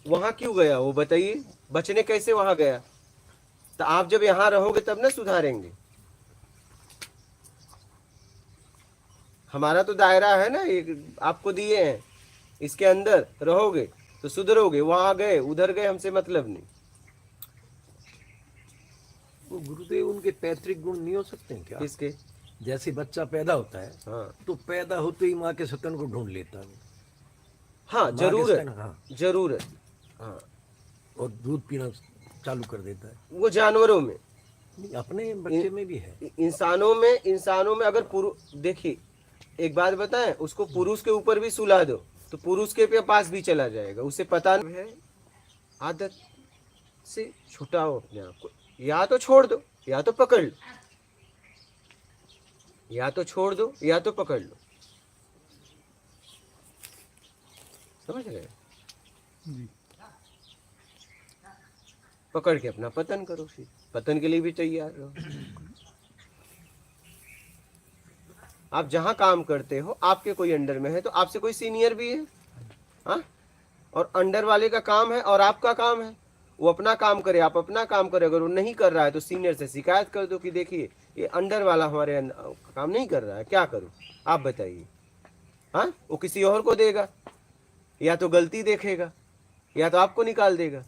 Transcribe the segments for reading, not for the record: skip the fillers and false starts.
वहां क्यों गया वो बताइए, बचने कैसे वहां गया? तो आप जब यहाँ रहोगे तब ना सुधारेंगे। हमारा तो दायरा है ना, एक आपको दिए हैं, इसके अंदर रहोगे तो सुधरोगे। वहां गए उधर गए हमसे मतलब नहीं। वो गुरुदेव उनके पैतृक गुण नहीं हो सकते हैं क्या? किसके? जैसे बच्चा पैदा होता है हाँ तो पैदा होते ही माँ के स्तन को ढूंढ लेता है, हाँ, माँ के जरूरत, स्तन, हाँ, जरूरत। हाँ, और दूध पीना चालू कर देता है। वो जानवरों में, नहीं, अपने बच्चे में भी है। इंसानों में अगर पुरुष, देखिए एक बात बताएं, उसको पुरुष के ऊपर भी सुला दो तो पुरुष के पास भी चला जाएगा, उसे पता नहीं है। आदत से छुटाओ अपने आप को, या तो छोड़ दो या तो पकड़ लो, या तो छोड़ दो या तो पकड़ लो। समझ रहे हैं? पकड़ के अपना पतन करो, फिर पतन के लिए भी तैयार रहो। आप जहां काम करते हो आपके कोई अंडर में है तो आपसे कोई सीनियर भी है, हाँ? और अंडर वाले का काम है और आपका काम है, वो अपना काम करे आप अपना काम करे। अगर वो नहीं कर रहा है तो सीनियर से शिकायत कर दो कि देखिए ये अंडर वाला हमारे काम नहीं कर रहा है, क्या करूं आप बताइए। हाँ, वो किसी और को देगा, या तो गलती देखेगा या तो आपको निकाल देगा।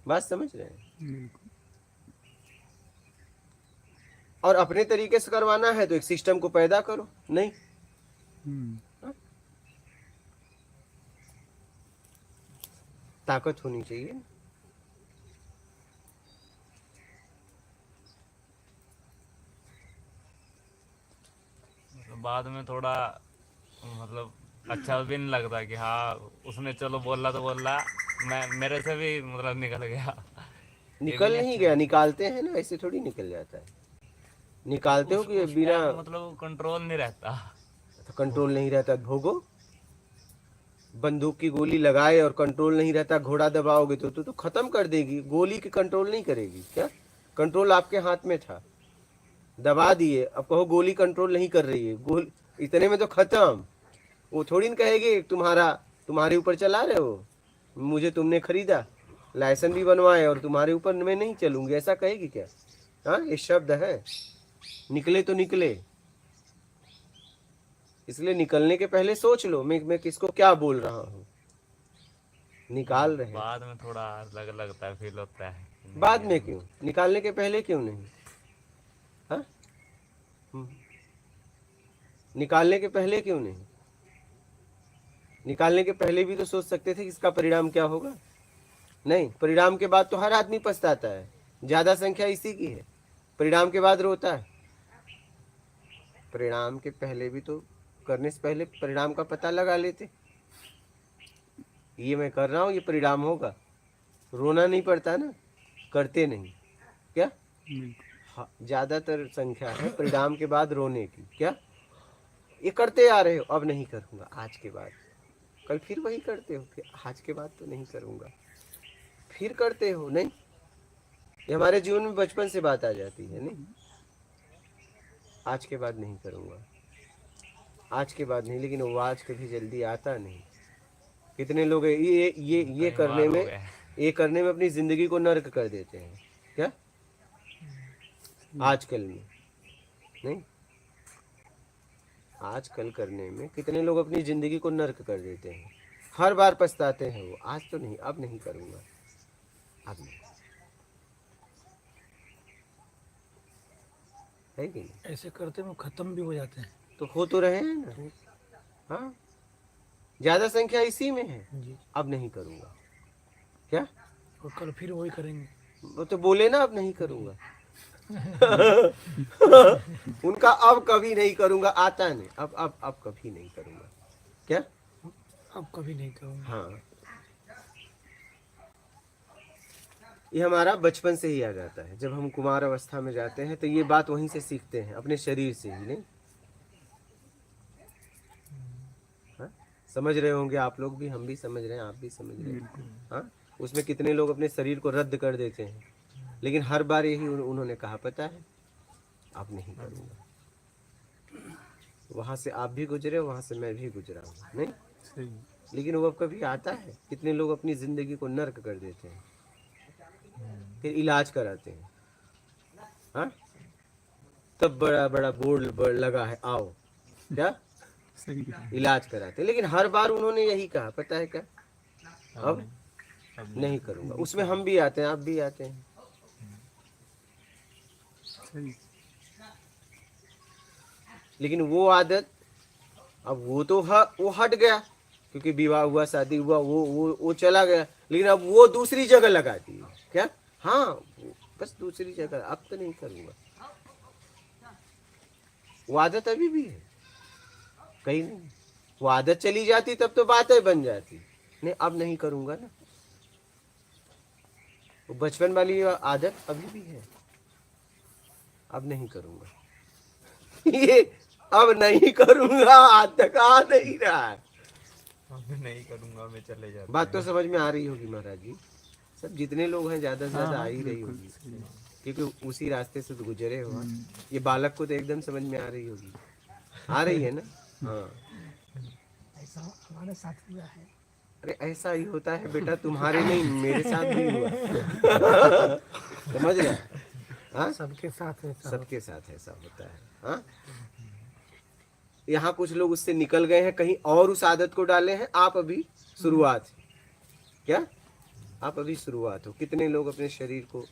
बात समझ रहे हैं? और अपने तरीके से करवाना है तो एक सिस्टम को पैदा करो। नहीं, हाँ? ताकत होनी चाहिए। बाद में थोड़ा मतलब अच्छा भी नहीं लगता कि हाँ उसने चलो बोला तो बोला, मैं मेरे से भी मतलब निकल गया। ये भी निकल नहीं अच्छा गया, लगता। निकालते हैं ना, ऐसे थोड़ी निकल जाता है। निकालते हो कि उस बिना, टाइम मतलब कंट्रोल नहीं रहता। तो कंट्रोल नहीं रहता तो भोगो। बंदूक की गोली लगाए और कंट्रोल नहीं रहता, घोड़ा दबाओगे तो खत्म कर देगी। गोली की कंट्रोल नहीं करेगी क्या? कंट्रोल आपके हाथ में था, दबा दिए, अब कहो गोली कंट्रोल नहीं कर रही है, गोल इतने में तो खत्म। वो थोड़ी न कहेगी तुम्हारा, तुम्हारे ऊपर चला रहे हो, मुझे तुमने खरीदा, लाइसेंस भी बनवाए और तुम्हारे ऊपर मैं नहीं चलूंगी, ऐसा कहेगी क्या? हाँ, ये शब्द है, निकले तो निकले। इसलिए निकलने के पहले सोच लो मैं किसको क्या बोल रहा हूँ। निकाल रहे हैं, बाद में थोड़ा अलग लगता है, फील होता है कि नहीं बाद यार में क्यों, निकालने के पहले क्यों नहीं? हाँ, हम्म, निकालने के पहले क्यों नहीं? निकालने के पहले भी तो सोच सकते थे कि इसका परिणाम क्या होगा। नहीं, परिणाम के बाद तो हर आदमी पछताता है, ज्यादा संख्या इसी की है, परिणाम के बाद रोता है। परिणाम के पहले भी तो, करने से पहले परिणाम का पता लगा लेते, ये मैं कर रहा हूँ ये परिणाम होगा, रोना नहीं पड़ता ना, करते नहीं क्या? हाँ, ज्यादातर संख्या है परिणाम के बाद रोने की। क्या ये करते आ रहे हो, अब नहीं करूंगा आज के बाद, कल फिर वही करते हो, फिर आज के बाद तो नहीं करूंगा, फिर करते हो। नहीं, ये हमारे जीवन में बचपन से बात आ जाती है। नहीं, आज के बाद नहीं करूंगा, आज के बाद नहीं, लेकिन वो आज कभी जल्दी आता नहीं। कितने लोग ये कई करने बार हो में, गया है। ये करने में अपनी जिंदगी को नर्क कर देते हैं। क्या आजकल में? नहीं, आजकल करने में कितने लोग अपनी जिंदगी को नर्क कर देते हैं, हर बार पछताते हैं वो, आज तो नहीं, अब नहीं करूंगा, अब नहीं, है कि नहीं? ऐसे करते में खत्म भी हो जाते हैं तो हो तो रहे हैं ना। हाँ, ज्यादा संख्या इसी में है, जी, अब नहीं करूंगा। क्या? और कल फिर वही करेंगे। वो तो बोले ना अब नहीं करूंगा। उनका अब कभी नहीं करूंगा आता नहीं, अब कभी नहीं करूंगा। क्या? अब कभी नहीं करूँगा। हाँ, ये हमारा बचपन से ही आ जाता है, जब हम कुमार अवस्था में जाते हैं तो ये बात वहीं से सीखते हैं, अपने शरीर से ही। नहीं, हाँ? समझ रहे होंगे आप लोग भी, हम भी समझ रहे हैं, आप भी समझ रहे हैं। हाँ, उसमें कितने लोग अपने शरीर को रद्द कर देते हैं, लेकिन हर बार यही उन्होंने कहा, पता है अब नहीं करूंगा। वहां से आप भी गुजरे, वहां से मैं भी गुजरा हूँ। नहीं, लेकिन वो अब कभी आता है? कितने लोग अपनी जिंदगी को नर्क कर देते हैं, फिर इलाज कराते हैं। हाँ, तब बड़ा बड़ा बोर्ड लगा है, आओ क्या सही है। इलाज कराते हैं। लेकिन हर बार उन्होंने यही कहा, पता है क्या, अब नहीं करूंगा। उसमें हम भी आते हैं, आप भी आते हैं। सही। लेकिन वो आदत अब वो तो वो हट गया, क्योंकि विवाह हुआ, शादी हुआ, वो चला गया। लेकिन अब वो दूसरी जगह लगाती है क्या, हाँ बस दूसरी जगह, अब तो नहीं करूंगा। वो आदत अभी भी है, कहीं नहीं। वो आदत चली जाती तब तो बातें बन जाती, नहीं अब नहीं करूंगा ना। वो बचपन वाली आदत अभी भी है, अब नहीं करूंगा। ये अब नहीं करूंगा आज तक आ नहीं रहा है। अब नहीं करूंगा, मैं चले जाता बात तो समझ में आ रही होगी महाराज जी, सब जितने लोग हैं ज्यादा से ज्यादा आ ही रही होगी, क्योंकि उसी रास्ते से तो गुजरे हो। ये बालक को तो एकदम समझ में आ रही होगी, आ रही है ना। हाँ, ऐसा हमारे साथ हुआ है। अरे ऐसा ही होता है बेटा, तुम्हारे नहीं मेरे साथ भी हुआ। समझ रहे? हाँ, सबके साथ ऐसा सबके साथ ऐसा होता है। हाँ, यहाँ कुछ लोग उससे निकल गए हैं, कहीं और उस आदत को डाले हैं। आप अभी शुरुआत है क्या, आप अभी शुरुआत हो। कितने लोग अपने शरीर को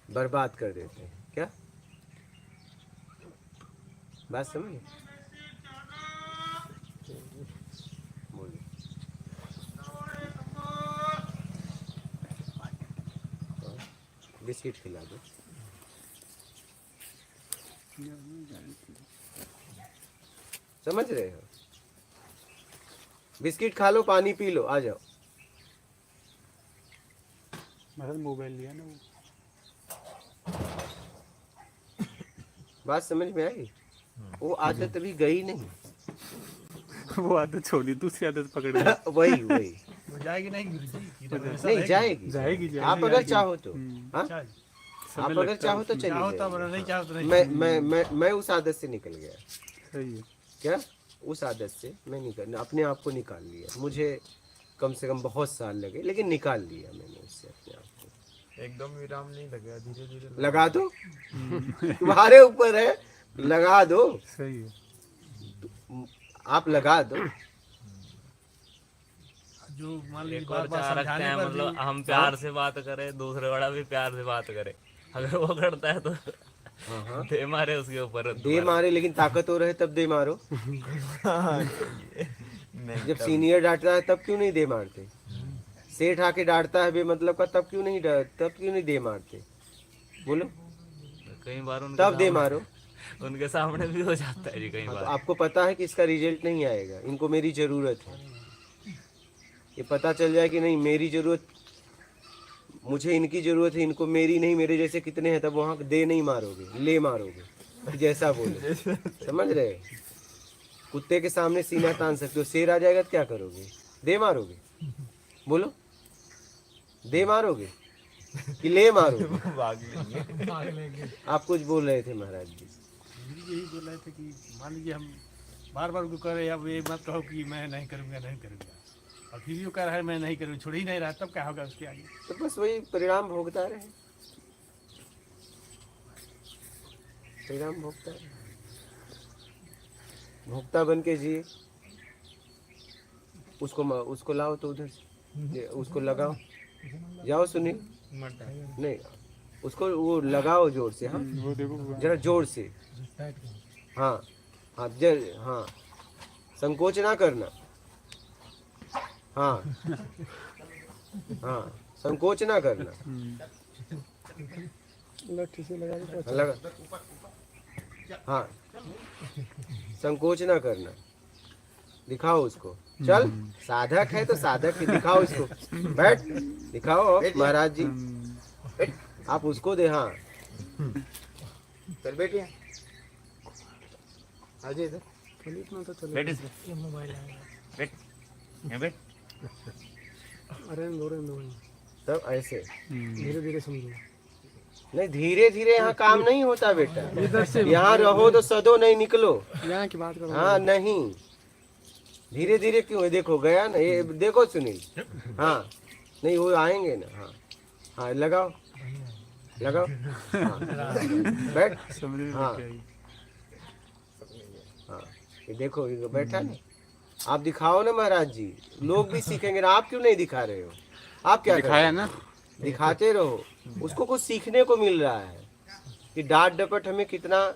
बर्बाद कर देते हैं क्या, बात समझे? बोलिए। बिस्किट खिला दो। समझ रहे हो? बिस्किट खा लो, पानी पी लो, आ जाओ। महाराज मोबाइल लिया ना वो। बात समझ में आई? वो आदत अभी गई नहीं। वो आदत छोड़ी, दूसरी आदत पकड़ ली। वही वही वो जाएगी नहीं गुरुजी, नहीं जाएगी, जाएगी। आप अगर चाहो तो। हाँ, समय आप अगर लगता चाहो है तो उसमें। चलिए चाहो तो जाइए। नहीं चाहो तो नहीं। मैं उस आदत से निकल गया। सही है। क्या, उस आदत से मैं निकल, अपने आप को निकाल लिया। मुझे कम से कम बहुत साल लगे, लेकिन निकाल लिया मैंने उससे अपने आप को। एकदम विराम नहीं लगा, धीरे धीरे लगा दो, तुम्हारे ऊपर है, लगा दो, सही है। आप लगा दो। जो मान एक लीजिए और बार चाह रखते समझाने हैं, पर मतलब भी हम प्यार से बात करें, दूसरे वाला भी प्यार से बात करे। अगर वो करता है तो हाँ हाँ, दे मारे उसके ऊपर। दे मारे, लेकिन ताकत हो रहे तब दे मारो। जब सीनियर डांटता है तब क्यों नहीं दे मारते? सेठ आके डांटता है बेमतलब का, तब क्यों नहीं दे मारते? बोलो, कई बार उनके तब दे सामने- मारो। उनके सामने भी हो जाता है जी कई तो बार। आपको पता है कि इसका रिजल्ट नहीं आएगा, इनको मेरी जरूरत है। ये पता चल जाए कि नहीं मेरी जरूरत, मुझे इनकी जरूरत है, इनको मेरी नहीं। मेरे जैसे कितने हैं, तब वहां दे नहीं मारोगे, ले मारोगे, जैसा बोले। समझ रहे? कुत्ते के सामने सीना तान सकते हो, शेर आ जाएगा तो क्या करोगे? दे मारोगे? बोलो, दे मारोगे कि ले मारोगे? भाग लेंगे। आप कुछ बोल रहे थे महाराज जी। गुरुजी यही बोल रहे थे कि मान लीजिए हम बार बार उनको कह रहे हैं, अब ये मत कहो कि मैं नहीं करूँगा, और फिर भी वो कह रहा है मैं नहीं करूँगा, छोड़ ही नहीं रहा, तब क्या होगा उसके आगे? तो बस वही परिणाम भोगता रहे, परिणाम भोगता रहे, भोक्ता बन के जिए। उसको लाओ तो उधर से, उसको लगाओ, जाओ सुनील, नहीं उसको वो लगाओ जोर से। हाँ, वो देखो जरा जोर से। हाँ हाँ, हाँ, संकोच ना करना। हाँ हाँ, संकोच ना करना। लगा, हाँ, संकोच ना करना, दिखाओ उसको। चल, साधक है तो साधक ही दिखाओ इसको। बैठ, दिखाओ महाराज जी, आप उसको दे। हाँ, चल बैठिए, आ जाइए इधर। बैठ इसमें, ये मोबाइल आएगा। बैठ, यहाँ बैठ। अरे तब ऐसे धीरे धीरे समझो। नहीं, धीरे धीरे यहाँ काम नहीं होता बेटा। यहाँ रहो तो सदो नहीं निकलो। यहाँ की बात करो। हाँ नहीं, धीरे धीरे क्यों है, देखो गया ना ये, देखो सुनील, हाँ नहीं वो आएंगे ना, हाँ हाँ लगाओ लगाओ, हाँ बैठ, समझ में हाँ क्या आई? हाँ ये देखो ये बैठा ना, आप दिखाओ ना महाराज जी, लोग भी सीखेंगे ना, आप क्यों नहीं दिखा रहे हो, आप क्या कर रहे दिखाया हो? ना। दिखाते रहो, उसको कुछ सीखने को मिल रहा है कि डांट डपट हमें कितना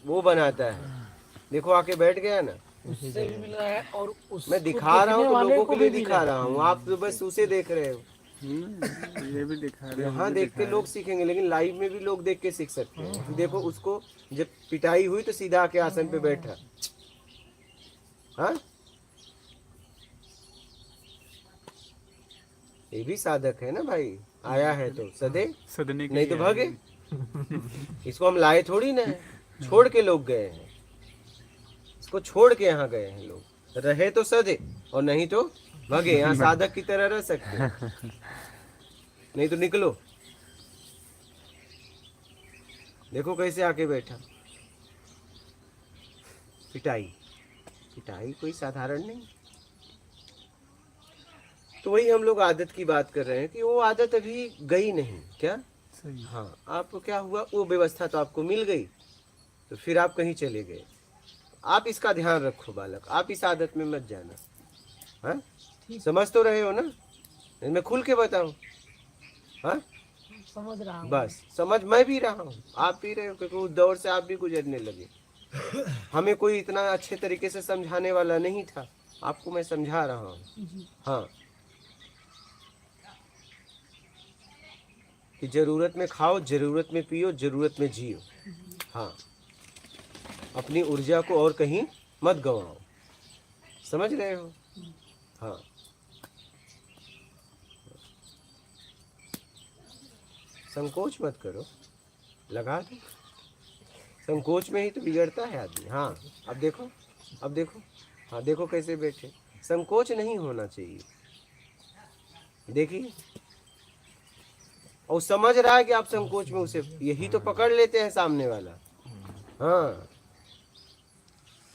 वो बनाता है। देखो आके बैठ गया ना, उससे भी मिला है और मैं दिखा रहा हूँ तो लोगों के लिए दिखा रहा हूँ, आप तो बस उसे देख रहे हो। ये भी दिखा रहे हैं, यहाँ वो भी देख के दिखा लोग सीखेंगे, लेकिन लाइव में भी लोग देख के सीख सकते हैं। देखो उसको जब पिटाई हुई तो सीधा आके आसन पे बैठा, हाँ ये भी साधक है ना भाई, आया है तो सदे, सदने के नहीं तो लिए भागे। आए। इसको हम लाए थोड़ी ना है, छोड़ के लोग गए हैं, इसको छोड़ के यहाँ गए हैं लोग, रहे तो सदे और नहीं तो भागे। यहाँ साधक की तरह रह सकते हैं, नहीं तो निकलो। देखो कैसे आके बैठा, पिटाई, पिटाई कोई साधारण नहीं। तो वही हम लोग आदत की बात कर रहे हैं कि वो आदत अभी गई नहीं क्या। सही। हाँ आपको क्या हुआ, वो व्यवस्था तो आपको मिल गई, तो फिर आप कहीं चले गए। आप इसका ध्यान रखो बालक, आप इस आदत में मत जाना। हाँ समझ तो रहे हो ना, मैं खुल के बताऊं। हाँ समझ रहा हूँ। बस समझ मैं भी रहा हूँ, आप भी रहे हो, क्योंकि उस दौर से आप भी गुजरने लगे। हमें कोई इतना अच्छे तरीके से समझाने वाला नहीं था, आपको मैं समझा रहा हूँ। हाँ कि जरूरत में खाओ, जरूरत में पियो, जरूरत में जियो। हाँ अपनी ऊर्जा को और कहीं मत गवाओ, समझ रहे हो। हाँ संकोच मत करो, लगा दो, संकोच में ही तो बिगड़ता है आदमी। हाँ अब देखो, अब देखो, हाँ देखो कैसे बैठे, संकोच नहीं होना चाहिए। देखिए और समझ रहा है कि आप संकोच में, उसे यही तो पकड़ लेते हैं सामने वाला। हाँ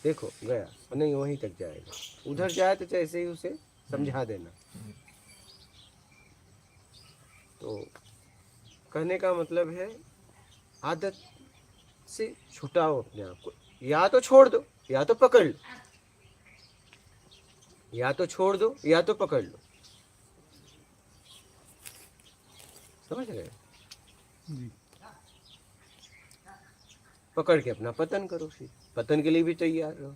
देखो गया नहीं, वहीं तक जाएगा, उधर जाए तो जैसे ही उसे समझा देना। तो कहने का मतलब है आदत से छुटाओ अपने आप को, या तो छोड़ दो या तो पकड़ लो, या तो छोड़ दो या तो पकड़ लो, समझ रहे हो। जी। पकड़ के अपना पतन करो, फिर पतन के लिए भी तैयार रहो।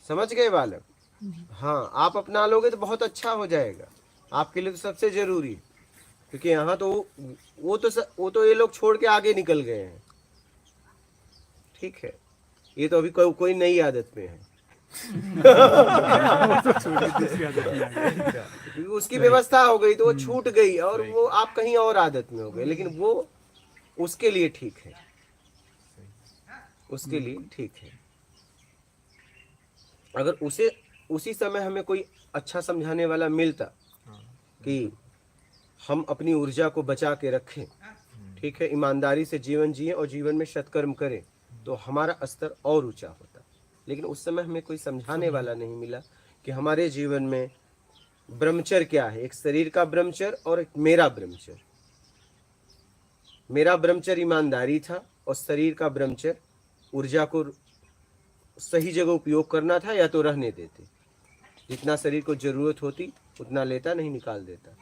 समझ गए बालक। हाँ आप अपना लोगे तो बहुत अच्छा हो जाएगा, आपके लिए तो सबसे जरूरी है, क्योंकि यहाँ तो वो तो ये लोग छोड़ के आगे निकल गए हैं। ठीक है, ये तो अभी कोई नई आदत में है। दूसरी आदत में आ गए। क्योंकि उसकी व्यवस्था हो गई तो वो छूट गई, और वो आप कहीं और आदत में हो गए, लेकिन वो उसके लिए ठीक है, उसके लिए ठीक है। अगर उसी समय हमें कोई अच्छा समझाने वाला मिलता कि हम अपनी ऊर्जा को बचा के रखें, ठीक है, ईमानदारी से जीवन जिए और जीवन में सत्कर्म करें, तो हमारा स्तर और ऊंचा होता। लेकिन उस समय हमें कोई समझाने वाला नहीं मिला कि हमारे जीवन में ब्रह्मचर्य क्या है, एक शरीर का ब्रह्मचर्य और एक मेरा ब्रह्मचर्य। मेरा ब्रह्मचर्य ईमानदारी था और शरीर का ब्रह्मचर्य ऊर्जा को सही जगह उपयोग करना था, या तो रहने देते, जितना शरीर को जरूरत होती उतना लेता, नहीं निकाल देता।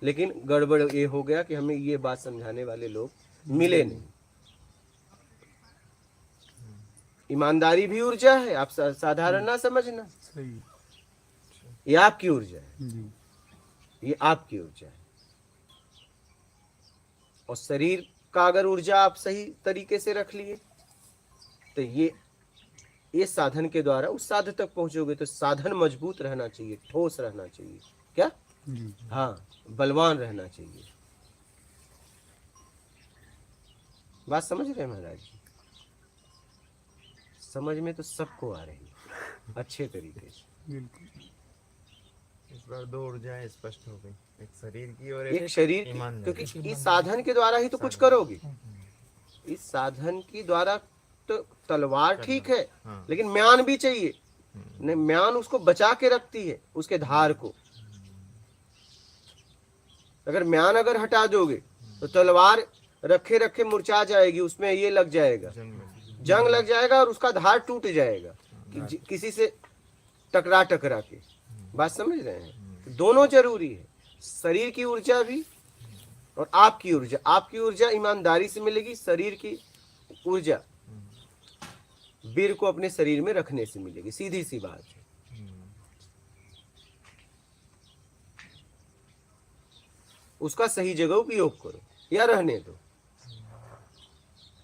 लेकिन गड़बड़ ये हो गया कि हमें ये बात समझाने वाले लोग मिले नहीं। ईमानदारी भी ऊर्जा है, आप साधारण ना समझना, सही। ये आपकी ऊर्जा है, जी। ये आपकी ऊर्जा है। और शरीर का अगर ऊर्जा आप सही तरीके से रख लिए तो ये साधन के द्वारा उस साधन तक पहुंचोगे। तो साधन मजबूत रहना चाहिए, ठोस रहना चाहिए, क्या, जी। हाँ बलवान रहना चाहिए। बात समझ रहे हैं महाराज जी? समझ में तो सबको आ रही है अच्छे तरीके से। बिल्कुल। इस बार दो ऊर्जाएं स्पष्ट हो गई, एक शरीर की और एक शरीर की, ईमानदारी। क्योंकि इस साधन के द्वारा ही तो कुछ करोगे, इस साधन के द्वारा तो तलवार ठीक है, हाँ। लेकिन म्यान भी चाहिए। नहीं, म्यान उसको बचा के रखती है, उसके धार को। अगर म्यान अगर हटा दोगे तो तलवार रखे रखे मुरझा जाएगी, उसमें ये लग जाएगा, जंग लग जाएगा और उसका धार टूट जाएगा किसी से टकरा टकरा के। बात समझ रहे हैं? दोनों जरूरी है, शरीर की ऊर्जा भी और आपकी ऊर्जा। आपकी ऊर्जा ईमानदारी से मिलेगी, शरीर की ऊर्जा वीर को अपने शरीर में रखने से मिलेगी। सीधी सी बात है। उसका सही जगह उपयोग करो या रहने दो।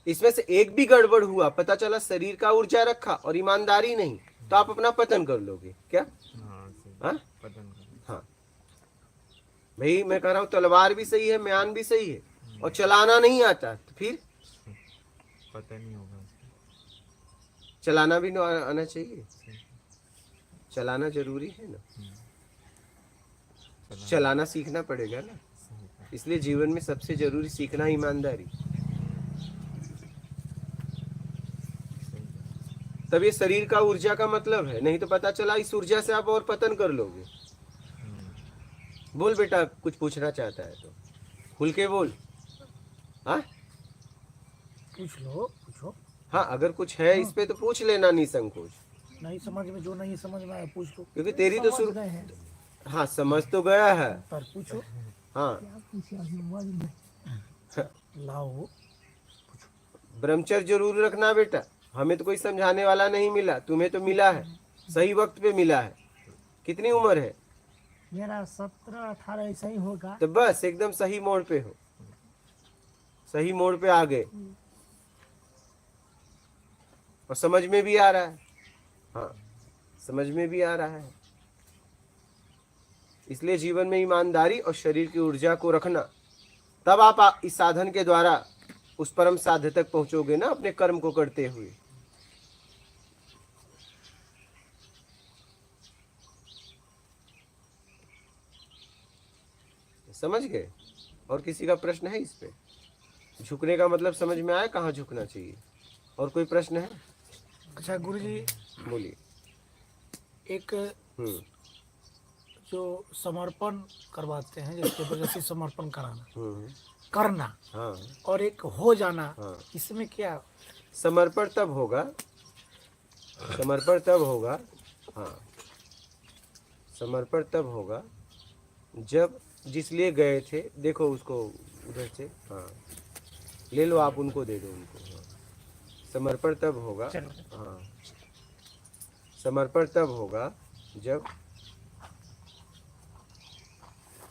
इसमें से एक भी गड़बड़ हुआ, पता चला शरीर का ऊर्जा रखा और ईमानदारी नहीं, तो आप अपना पतन कर लोगे। क्या? हाँ, सही। हाँ पतन कर। हाँ भाई, मैं कह रहा हूँ तलवार भी सही है, म्यान भी सही है, और चलाना नहीं आता तो फिर पता नहीं होगा उसको। चलाना भी आना चाहिए। चलाना जरूरी है ना, चलाना सीखना पड़ेगा ना। इसलिए जीवन में सबसे जरूरी सीखना ईमानदारी। तब ये शरीर का ऊर्जा का मतलब है, नहीं तो पता चला इस ऊर्जा से आप और पतन कर लोगे। बोल बेटा, कुछ पूछना चाहता है तो खुल के बोल। हाँ पूछ लो, पूछो। हाँ, अगर कुछ है इस पे तो पूछ लेना निसंकोच, नहीं समझ में, जो नहीं समझ में आया पूछ लो। क्योंकि तेरी तो समझ शुरू। गए हैं हाँ, समझ तो गया है। पर पूछो। हाँ, लाओ। ब्रह्मचर्य जरूर रखना बेटा। हमें तो कोई समझाने वाला नहीं मिला, तुम्हें तो मिला है, सही वक्त पे मिला है। कितनी उम्र है? मेरा 17-18 ऐसा ही होगा। तो बस एकदम सही मोड़ पे हो, सही मोड़ पे आ गए और समझ में भी आ रहा है। हाँ, समझ में भी आ रहा है। इसलिए जीवन में ईमानदारी और शरीर की ऊर्जा को रखना, तब आप इस साधन के द्वारा उस परम साध्य तक पहुंचोगे ना, अपने कर्म को करते हुए। समझ गए? और किसी का प्रश्न है इस पे? झुकने का मतलब समझ में आया, कहाँ झुकना चाहिए? और कोई प्रश्न है? अच्छा गुरुजी, बोलिए। एक हम्म जो समर्पण करवाते हैं, जैसे जबरदस्ती समर्पण कराना, हम्म करना, हाँ और एक हो जाना, हाँ। इसमें क्या? समर्पण तब होगा, समर्पण तब होगा, हाँ, समर्पण तब होगा जब जिस लिए गए थे, देखो उसको उधर से, हाँ ले लो आप, उनको दे दो उनको। हाँ। समर्पण तब होगा, हाँ, समर्पण तब होगा जब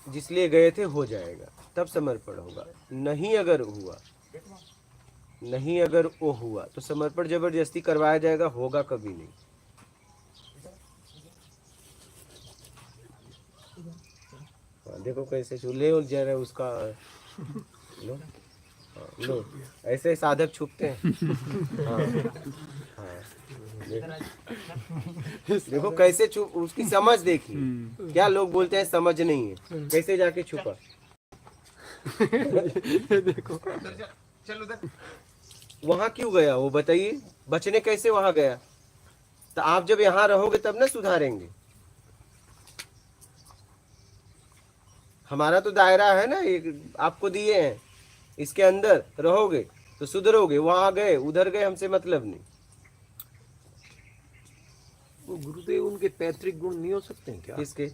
जिस लिए गए थे हो जाएगा, तब समर्पण होगा। नहीं अगर हुआ, नहीं अगर वो हुआ तो समर्पण जबरदस्ती करवाया जाएगा, होगा कभी नहीं। हाँ, देखो कैसे चूल्हे और जरा उसका लो, हाँ, लो, ऐसे साधक छुपते हैं। हाँ, हाँ, देखो कैसे छुप, उसकी समझ देखिए। क्या लोग बोलते हैं समझ नहीं है, कैसे जाके छुपा। देखो वहां क्यों गया वो बताइए, बचने कैसे वहां गया? तो आप जब यहाँ रहोगे तब ना सुधारेंगे। हमारा तो दायरा है ना, एक आपको दिए हैं, इसके अंदर रहोगे तो सुधरोगे। वहां गए उधर गए, हमसे मतलब नहीं। वो गुरुदेव उनके पैतृक गुण नहीं हो सकते हैं क्या? किसके?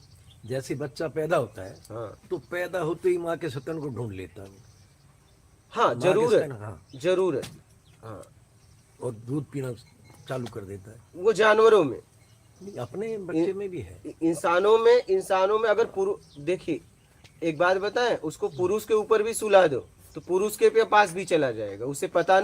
जैसे बच्चा पैदा होता है, हाँ तो पैदा होते ही माँ के स्तन को ढूंढ लेता है। हाँ, माँ के जरूर स्तन, है, हाँ, जरूर है। हाँ, और दूध पीना चालू कर देता है। वो जानवरों में, अपने बच्चे में भी है। इंसानों में अगर पुरुष, देखिए एक बात बताएं, उसको पुरुष के ऊपर भी सुला दो तो पुरुष के पास भी चला जाएगा, उसे पता